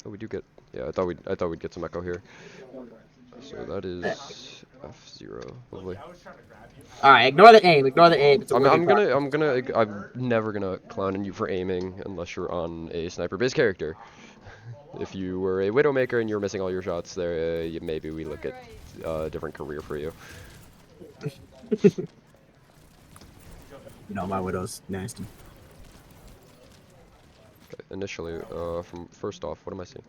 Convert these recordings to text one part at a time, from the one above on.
Oh, we do get. Yeah, I thought we'd get some echo here. So that is F0. Lovely. All right, ignore the aim. Ignore the aim. It's a I'm worthy I'm part. gonna I'm gonna I'm never gonna clown on you for aiming unless you're on a sniper-based character. If you were a Widowmaker and you're missing all your shots, there maybe we look at a different career for you. You know, my widow's nasty. Okay, initially, from first off, what am I seeing?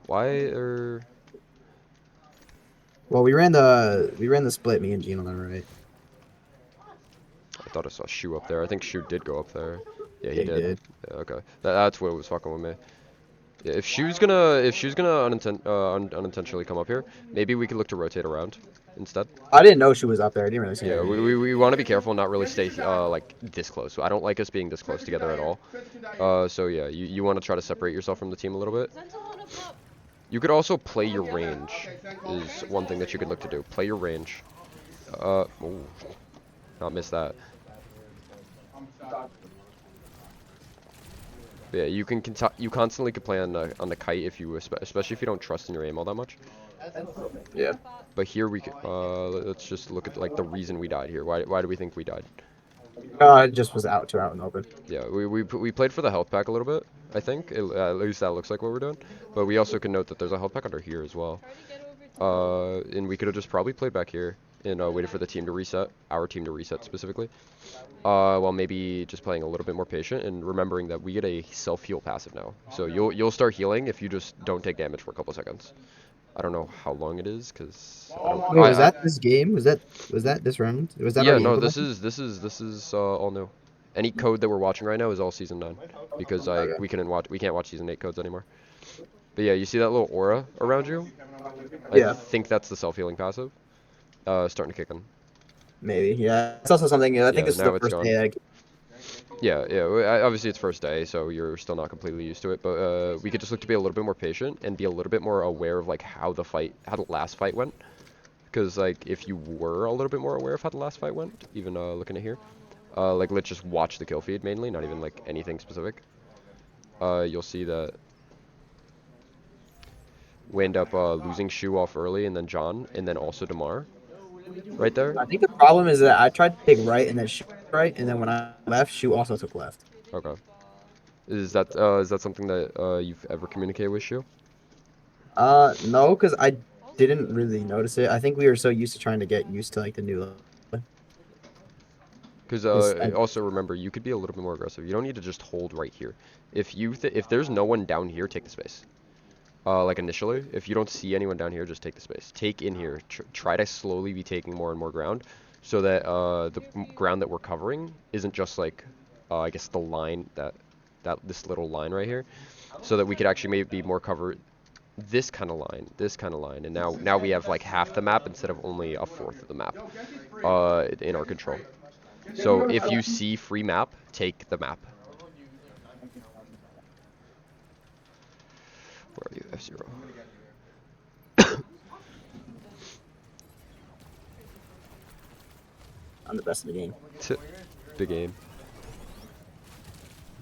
Why are Well, we ran the split, me and Gene on the right. I thought I saw Shu up there. I think Shu did go up there. Yeah, he Yeah, he did. did. Yeah, okay. That's what was fucking with me. Yeah, if Shu's gonna unintentionally come up here, maybe we could look to rotate around instead. I didn't know she was up there. I didn't really see Yeah, her. we want to be careful, not really stay like this close. So I don't like us being this close together at all. So yeah, you want to try to separate yourself from the team a little bit. You could also play your range, is one thing that you could look to do. Play your range. Ooh, not miss that. But yeah, you constantly could play on the kite if you especially if you don't trust in your aim all that much. Yeah. But here we can let's just look at like the reason we died here. Why do we think we died? It just was out in the open. Yeah, we played for the health pack a little bit. I think at least that looks like what we're doing. But we also can note that there's a health pack under here as well. And we could have just probably played back here and waited for the team to reset, our team to reset specifically. While maybe just playing a little bit more patient and remembering that we get a self-heal passive now. So you'll start healing if you just don't take damage for a couple seconds. I don't know how long it is because Wait, was that this game? Was that this round? Was that yeah, already no, this implemented? is this is this is all new. Any code that we're watching right now is all season 9 because Okay. we can't watch season 8 codes anymore. But yeah, you see that little aura around you? I Yeah, think that's the self-healing passive. Starting to kick in. maybe. Yeah, it's also something. I think Yeah, this is the now it's first gone. day. Yeah, yeah. Obviously, it's first day, so you're still not completely used to it. But we could just look to be a little bit more patient and be a little bit more aware of like how the last fight went. Because like if you were a little bit more aware of how the last fight went, even looking at here, like let's just watch the kill feed mainly, not even like anything specific. You'll see that we end up losing Shu off early, and then John, and then also Damar, right there. I think the problem is that I tried to take right and then shoot right, and then when I left, shoot also took left. Okay. Is that something that you've ever communicated with Shu? No, because I didn't really notice it. I think we were so used to trying to get used to like the new. Because Is also remember, you could be a little bit more aggressive. You don't need to just hold right here. If there's no one down here, take the space. Like initially, if you don't see anyone down here, just take the space. Take in here. Try to slowly be taking more and more ground, so that the ground that we're covering isn't just like, I guess the line that this little line right here, so that we could actually maybe be more cover this kind of line, and now we have like half the map instead of only a fourth of the map, in our control. So if you see free map, take the map. Where are you? F0. I'm the best in the game. The game.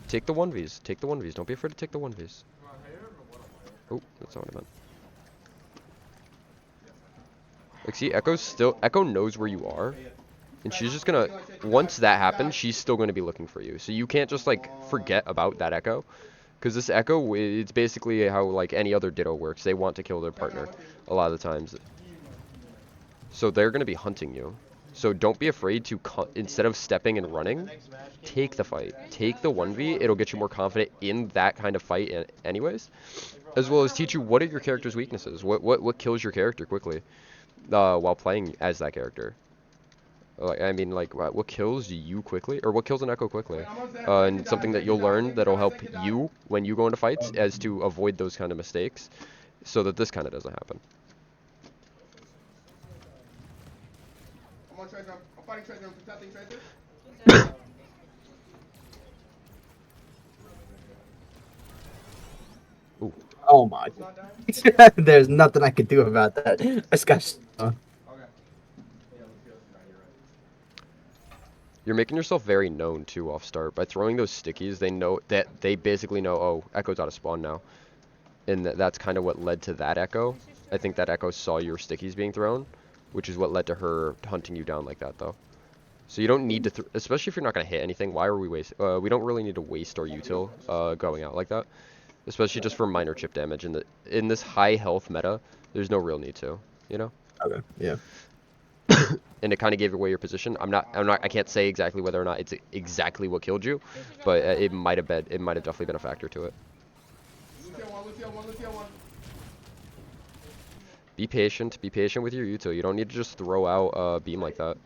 Take the 1Vs. Take the 1Vs. Don't be afraid to take the 1Vs. Oh, that's not what I meant. Like, see, Echo knows where you are. And she's just gonna, once that happens, she's still gonna be looking for you. So you can't just, like, forget about that Echo. Because this Echo, it's basically how, like, any other Ditto works. They want to kill their partner a lot of the times. So they're gonna be hunting you. So don't be afraid to, instead of stepping and running, take the fight. Take the 1v. It'll get you more confident in that kind of fight anyways. As well as teach you what are your character's weaknesses. What kills your character quickly while playing as that character. Like, I mean, like, what kills you quickly, or what kills an Echo quickly, and something that you'll learn that'll help you when you go into fights as to avoid those kind of mistakes, so that this kind of doesn't happen. Ooh. Oh my! There's nothing I could do about that. This guy's. You're making yourself very known too off start by throwing those stickies. They know that they basically know. Oh, Echo's out of spawn now. and that's kind of what led to that echo. I think that echo saw your stickies being thrown, which is what led to her hunting you down like that, though. So you don't need to, especially if you're not going to hit anything. Why are we waste? We don't really need to waste our util going out like that, especially just for minor chip damage. In this high health meta, there's no real need to, you know. Okay. Yeah. And it kind of gave away your position. I can't say exactly whether or not it's exactly what killed you, but it might have definitely been a factor to it. Be patient with your util. You don't need to just throw out beam like that.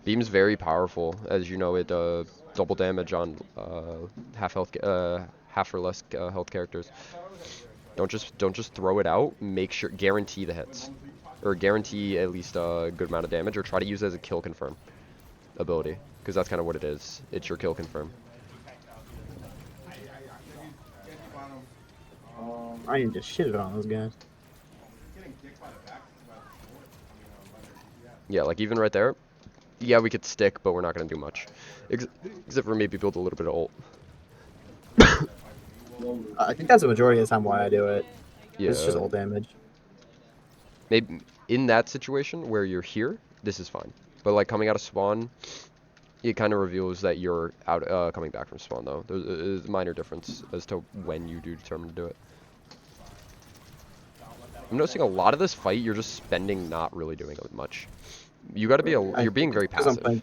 Beam's very powerful, as you know. It double damage on half health, half or less health characters. Don't just throw it out. Make sure, guarantee the hits, or guarantee at least a good amount of damage, or try to use it as a kill confirm ability, because that's kind of what it is. It's your kill confirm. I need to shit it on those guys. Yeah, like even right there. Yeah, we could stick, but we're not gonna do much, except for maybe build a little bit of ult. I think that's the majority of the time why I do it. It's just Yeah. ult damage. Maybe in that situation where you're here, this is fine. But like coming out of spawn, it kind of reveals that you're out coming back from spawn though. There's a minor difference as to when you do determine to do it. I'm noticing a lot of this fight you're just spending not really doing much. You got to be you're being very Because I'm passive. playing.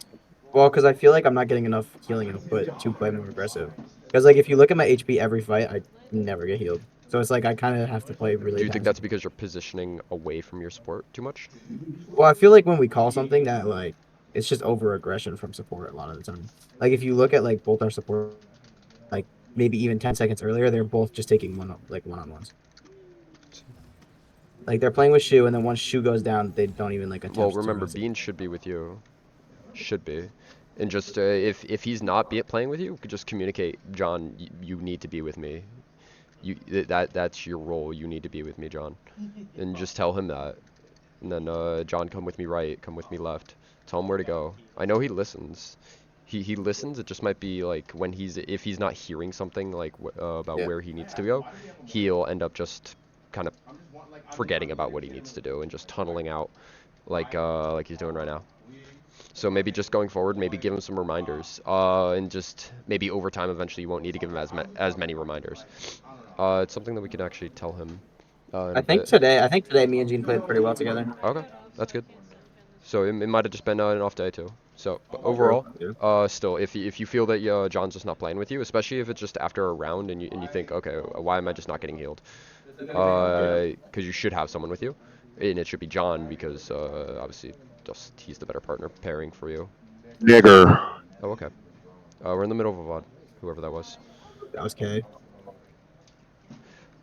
Well, because I feel like I'm not getting enough healing output to play more aggressive. Because like if you look at my HP every fight, I never get healed. So it's like I kind of have to play really Do you think passive. that's because you're positioning away from your support too much? Well, I feel like when we call something that like it's just over aggression from support a lot of the time. Like if you look at like both our support, like maybe even 10 seconds earlier, they're both just taking one-on-ones. Like they're playing with Shu, and then once Shu goes down, they don't even like Well, attempt to turn remember, on. Bean should be with you. Should be. And just if he's not playing with you, just communicate, John. You need to be with me. That's your role. You need to be with me, John. And just tell him that. And then John, come with me right, come with me left. Tell him where to go. I know he listens. He listens. It just might be like when if he's not hearing something like about where he needs to go, he'll end up just kind of forgetting about what he needs to do and just tunneling out like he's doing right now. So maybe just going forward, maybe give him some reminders, and just maybe over time, eventually you won't need to give him as many reminders. It's something that we can actually tell him in a bit. I think today me and Gene played pretty well together. Okay, that's good. So it might have just been an off day too. So but True. overall, Yeah. still, if you feel that John's just not playing with you, especially if it's just after a round and you think, okay, why am I just not getting healed? Because you should have someone with you, and it should be John because obviously just he's the better partner pairing for you. Nigger. Oh, okay. We're in the middle of a VOD, whoever that was. That was K.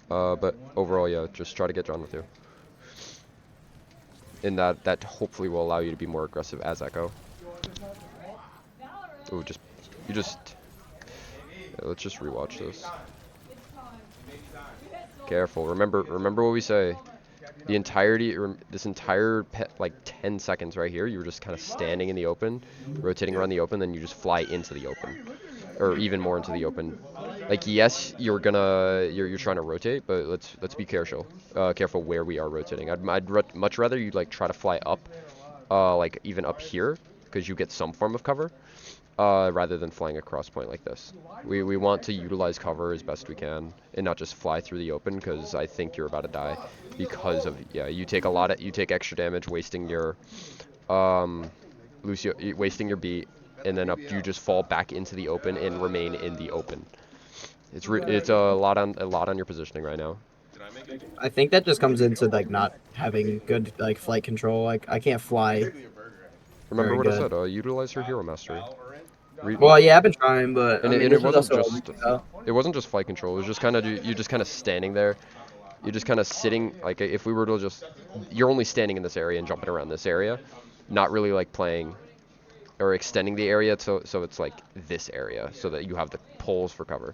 But overall, yeah, just try to get John with you. And that hopefully will allow you to be more aggressive as Echo. Oh, let's just rewatch this. Careful. Remember what we say. The entirety, this entire like 10 seconds right here, you were just kind of standing in the open, rotating around the open, then you just fly into the open, or even more into the open. Like yes, you're trying to rotate, but let's be careful. Careful where we are rotating. I'd much rather you like try to fly up, like even up here, because you get some form of cover, rather than flying across point like this. We want to utilize cover as best we can and not just fly through the open, because I think you're about to die because of you take extra damage wasting your wasting your beat, and then you just fall back into the open and remain in the open. It's a lot on your positioning right now. I think that just comes into like not having good like flight control. Like I can't fly Remember very what I good. said, utilize your hero mastery. Well, yeah, I've been trying, but I mean, It this is wasn't also just flight control. It was just kind of you're just kind of standing there. You're just kind of sitting, like if we were to just, you're only standing in this area and jumping around this area, not really like playing or extending the area so it's like this area so that you have the poles for cover.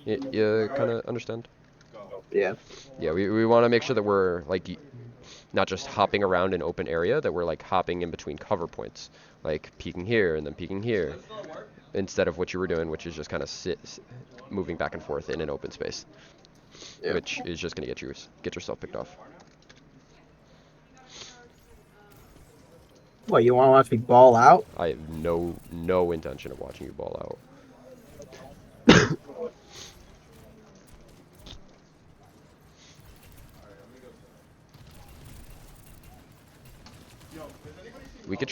You kind of understand? yeah. Yeah, we want to make sure that we're like not just hopping around an open area, that we're like hopping in between cover points, like peeking here and then peeking here, instead of what you were doing, which is just kind of moving back and forth in an open space. Yeah. which is just gonna get yourself picked off. What, you want to watch me ball out? I have no intention of watching you ball out. We could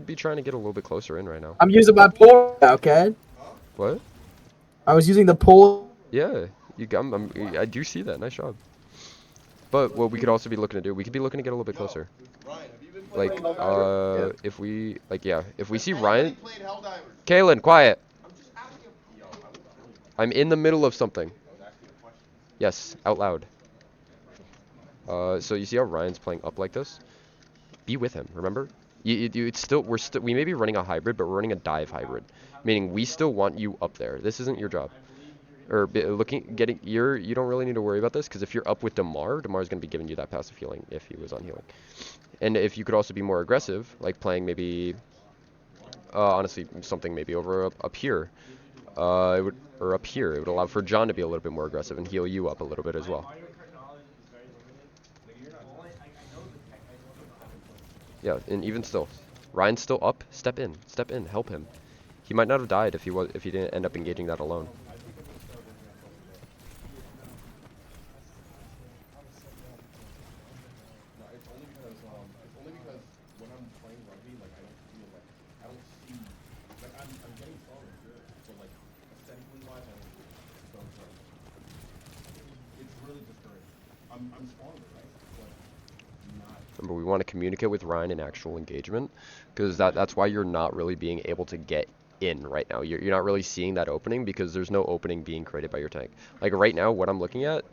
be trying to get a little bit closer in right now. I'm using my pull now, okay? What? I was using the pull. Yeah, I do see that. Nice job. But what we could also be looking to do, we could be looking to get a little bit closer. Like, Yeah. if we, like, yeah, if we see Ryan. Kalen, quiet. I'm in the middle of something. Yes, out loud. So you see how Ryan's playing up like this? Be with him, remember? It's still, we may be running a hybrid, but we're running a dive hybrid. Meaning we still want you up there. This isn't your job. Or you don't really need to worry about this, because if you're up with Demar's going to be giving you that passive healing if he was on healing. And if you could also be more aggressive, like playing maybe, honestly, something maybe over up here, or up here, it would allow for John to be a little bit more aggressive and heal you up a little bit as well. Yeah, and even still, Ryan's still up. Step in, help him. He might not have died if he didn't end up engaging that alone. Remember, we want to communicate with Ryan in actual engagement, because that's why you're not really being able to get in right now. You're not really seeing that opening because there's no opening being created by your tank. Like right now, what I'm looking at,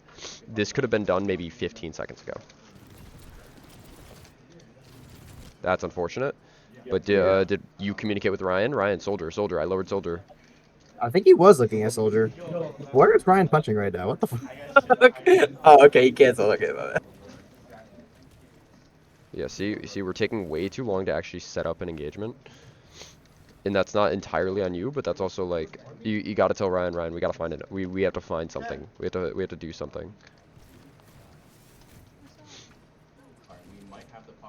this could have been done maybe 15 seconds ago. That's unfortunate. But did you communicate with Ryan? Ryan, soldier. I lowered soldier. I think he was looking at Soldier. Where is Ryan punching right now? What the fuck? Oh, okay, he canceled. Okay, my bad. Yeah, see, we're taking way too long to actually set up an engagement. And that's not entirely on you, but that's also like you got to tell Ryan, we got to find it. We have to find something. We have to do something.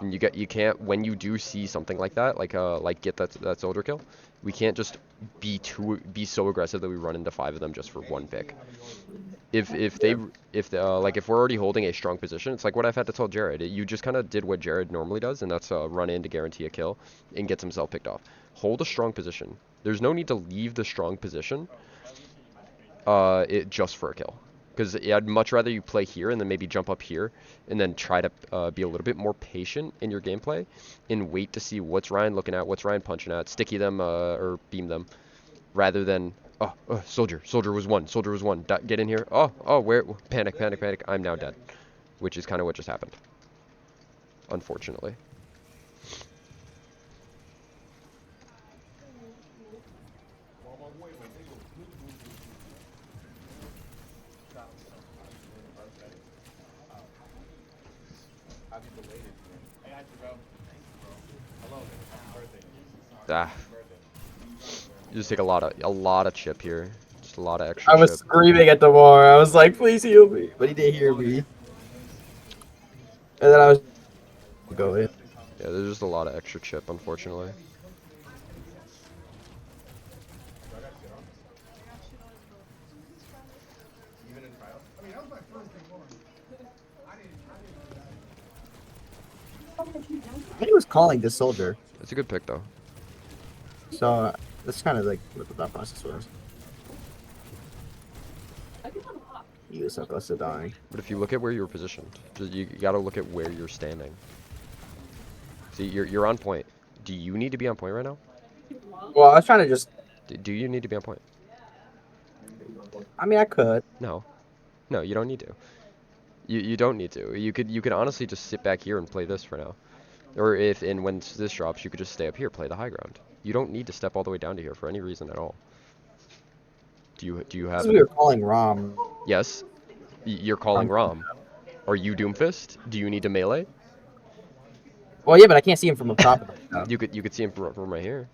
And you can't, when you do see something like that, like get that soldier kill, we can't just be so aggressive that we run into 5 of them just for one pick. If we're already holding a strong position, it's like what I've had to tell Jared. You just kind of did what Jared normally does, and that's run in to guarantee a kill and gets himself picked off. Hold a strong position. There's no need to leave the strong position just for a kill. Because I'd much rather you play here and then maybe jump up here and then try to be a little bit more patient in your gameplay and wait to see what's Ryan looking at, what's Ryan punching at, sticky them or beam them, rather than soldier was one, get in here. Where, panic, I'm now dead, which is kind of what just happened, unfortunately. Ah, you just take a lot of chip here, just a lot of extra I was chip. screaming at Demar. I was like, please heal me. But he didn't hear me. And then I was go in. Yeah, there's just a lot of extra chip, unfortunately. He was calling this soldier. It's a good pick though. So that's kind of like what the thought process was. He was so close to dying. But if you look at where you're positioned, you gotta look at where you're standing. See, you're on point. Do you need to be on point right now? Well, I was trying to just. Do you need to be on point? I mean, I could. No, you don't need to. You don't need to. You could honestly just sit back here and play this for now. Or if and when this drops, you could just stay up here, play the high ground. You don't need to step all the way down to here for any reason at all. Do you have? We were calling Rom. Yes, you're calling Rom. Are you Doomfist? Do you need to melee? Well, yeah, but I can't see him from up top. You could see him from right here.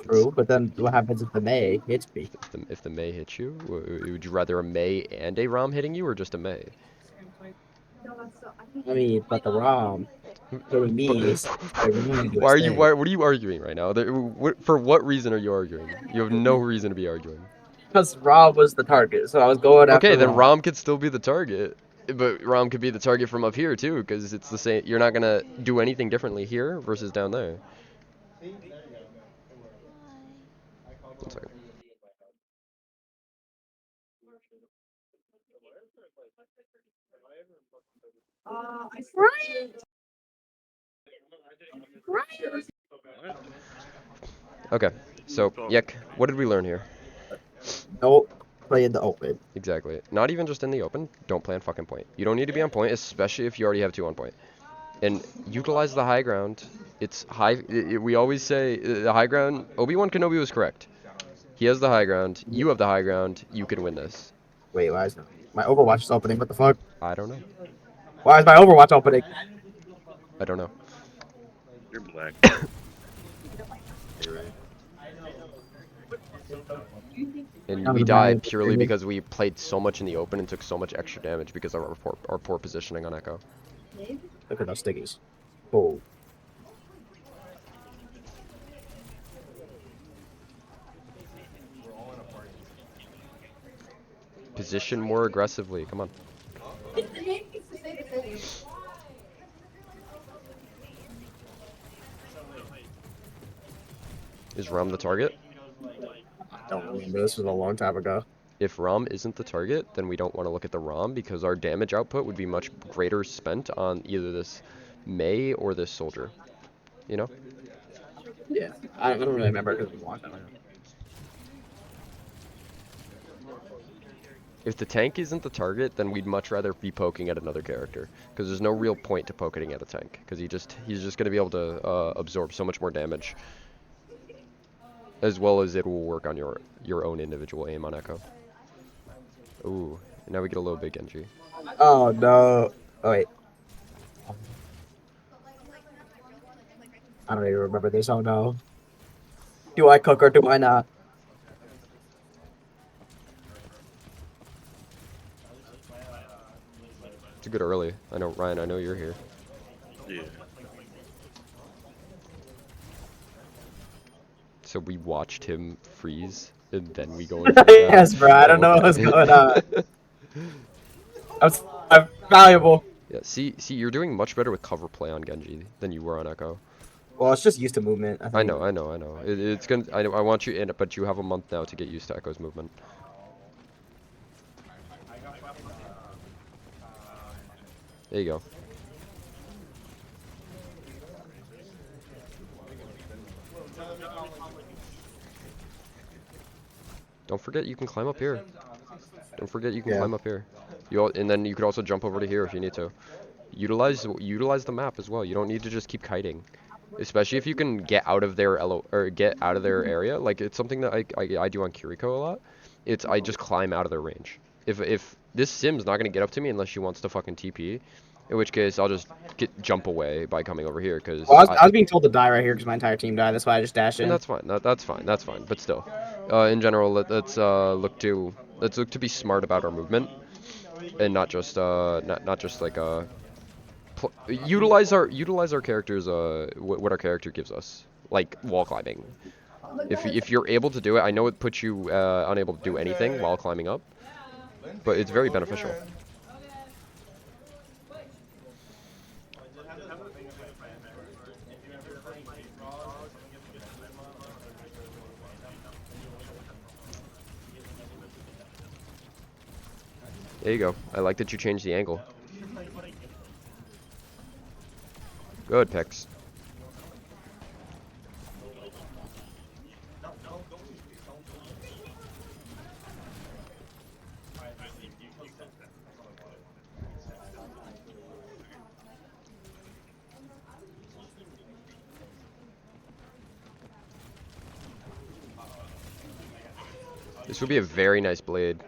True, but then what happens if the May hits me? If the Mei hits you, would you rather a Mei and a Rom hitting you, or just a Mei? I mean, but the ROM hitting But me is the ROM do why its are you? thing. What are you arguing right now? For what reason are you arguing? You have no reason to be arguing. Because ROM was the target, so I was going Okay, after then ROM. Rom could still be the target, but Rom could be the target from up here too, because it's the same. You're not gonna do anything differently here versus down there. One second. Okay, so Yek, what did we learn here? Don't play in the open. Exactly. Not even just in the open. Don't play on fucking point. You don't need to be on point, especially if you already have two on point. And utilize the high ground. It's high. We always say the high ground. Obi-Wan Kenobi was correct. He has the high ground. You have the high ground. You can win this. Wait, why is my Overwatch is opening? What the fuck? I don't know. Why is my Overwatch opening? I don't know. You're black. You're right. And I'm we the died valuable purely trade. because we played so much in the open and took so much extra damage because of our poor positioning on Echo. Look at those stickies. Oh, Position more aggressively. Come on. Is Rom the target? I don't remember. This was a long time ago. If Rom isn't the target, then we don't want to look at the Rom because our damage output would be much greater spent on either this Mei or this soldier. You know? Yeah, I don't really remember because it was a long time ago. If the tank isn't the target, then we'd much rather be poking at another character because there's no real point to poking at a tank because he's just going to be able to absorb so much more damage, as well as it will work on your own individual aim on Echo. Ooh, now we get a little bit Genji. Oh no! Oh wait, I don't even remember this. Oh no! Do I cook or do I not? It's a good early. I know, Ryan, I know you're here. Yeah. So we watched him freeze, and then we go in for the map. Yes, bro. I don't know what's going on. I'm valuable. Yeah, see, you're doing much better with cover play on Genji than you were on Echo. Well, it's just used to movement. I I think. know, I know, I know. It's gonna. I want you in it, but you have a month now to get used to Echo's movement. There you go. Don't forget you can climb up here. Don't forget you can Yeah. climb up here. And then you could also jump over to here if you need to. Utilize the map as well. You don't need to just keep kiting. Especially if you can get out of their get out of their area. Like it's something that I do on Kiriko a lot. I just climb out of their range. If this Sim's not gonna get up to me unless she wants to fucking TP, in which case I'll just jump away by coming over here because Well, I was being told to die right here because my entire team died. That's why I just dashed and in. that's fine. That's fine. That's fine. But still, in general, let's look to be smart about our movement and not just not just like utilize our characters what our character gives us, like wall climbing. If you're able to do it, I know it puts you unable to do anything while climbing up, but it's very beneficial. There you go. I like that you changed the angle. Good picks. This would be a very nice blade.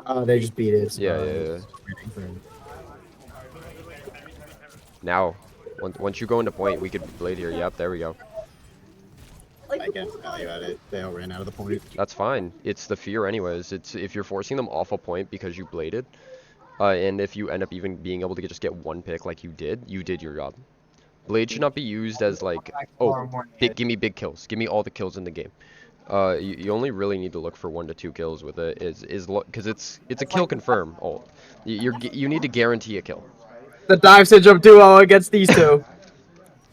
Oh, they just beat it. So Yeah. Now, once you go into point, we could blade here. Yep, there we go. I get value at it. They all ran out of the point. That's fine. It's the fear anyways. It's if you're forcing them off a point because you bladed, and if you end up even being able to just get one pick like you did your job. Blade should not be used as like, oh, give me big kills. Give me all the kills in the game. You only really need to look for 1 to 2 kills with it because it's a kill confirm ult. You need to guarantee a kill. The dive syndrome duo against these two.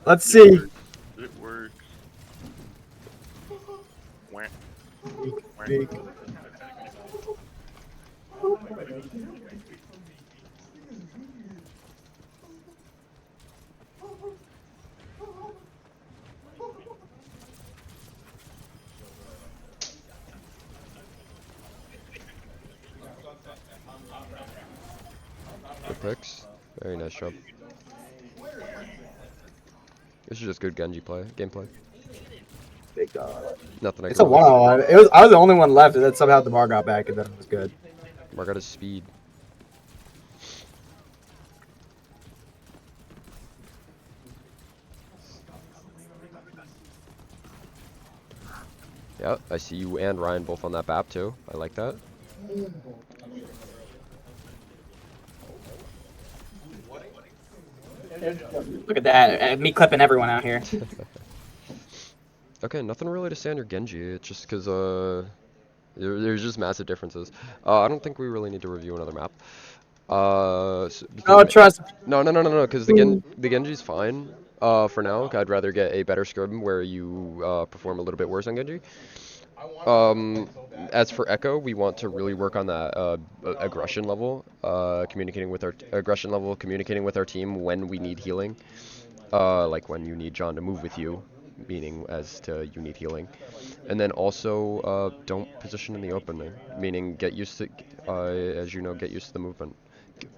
Let's see. It works. Wah, wah. Big. Good picks. Very nice job. This is just good Genji gameplay. Big dog. Nothing I It's can a really- one-on-one. I was the only one left, and then somehow the bar got back, and then it was good. Mark got his speed. Yeah, I see you and Ryan both on that BAP too. I like that. Look at that. Me clipping everyone out here. Okay, nothing really to say on your Genji. It's just because there's just massive differences. I don't think we really need to review another map. Oh, trust me. No, because the Genji's fine. For now, I'd rather get a better scrim where you perform a little bit worse on Genji. As for Echo, we want to really work on that aggression level, communicating with our team when we need healing, like when you need John to move with you, meaning as to you need healing, and then also don't position in the open, meaning get used to, as you know, get used to the movement.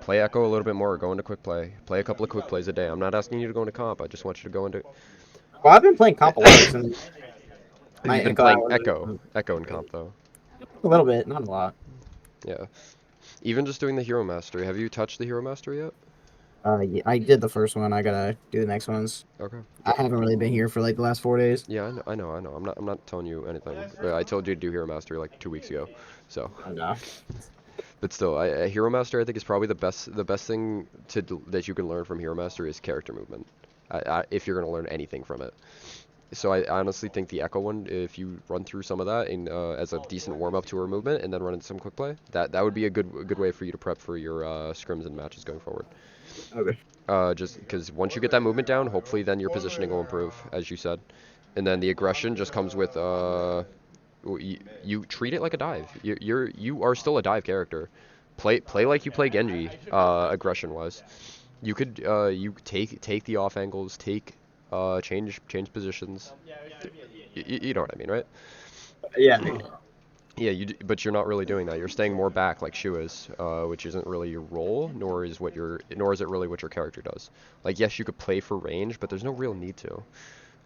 Play Echo a little bit more, go into quick play. Play a couple of quick plays a day. I'm not asking you to go into comp, I just want you to go into... Well, I've been playing comp a lot since You've been playing Echo in comp though. a little bit, not a lot. Yeah. Even just doing the Hero Mastery. Have you touched the Hero Mastery yet? Yeah, I did the first one. I gotta do the next ones. Okay. I haven't really been here for like the last 4 days. Yeah, I know. I'm not telling you anything. I told you to do Hero Mastery like 2 weeks ago. So, Oh, no. but still, Hero Mastery I think is probably the best thing that you can learn from Hero Mastery is character movement. If you're gonna learn anything from it. So I honestly think the Echo one, if you run through some of that in as a decent warm up to her movement and then run into some quick play, that would be a good way for you to prep for your scrims and matches going forward. Okay. Just because once you get that movement down, hopefully then your positioning will improve, as you said, and then the aggression just comes with you treat it like a dive. You are still a dive character. Play like you play Genji, aggression wise. You could you take the off angles, change positions. You know what I mean, right? Yeah. Yeah, but you're not really doing that. You're staying more back like Shu is, which isn't really your role, nor is it really what your character does. Like, yes, you could play for range, but there's no real need to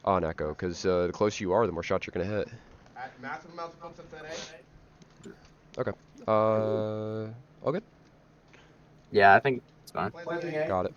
on Echo, because the closer you are, the more shots you're gonna hit. Okay. All good. Yeah, I think it's fine. Got it.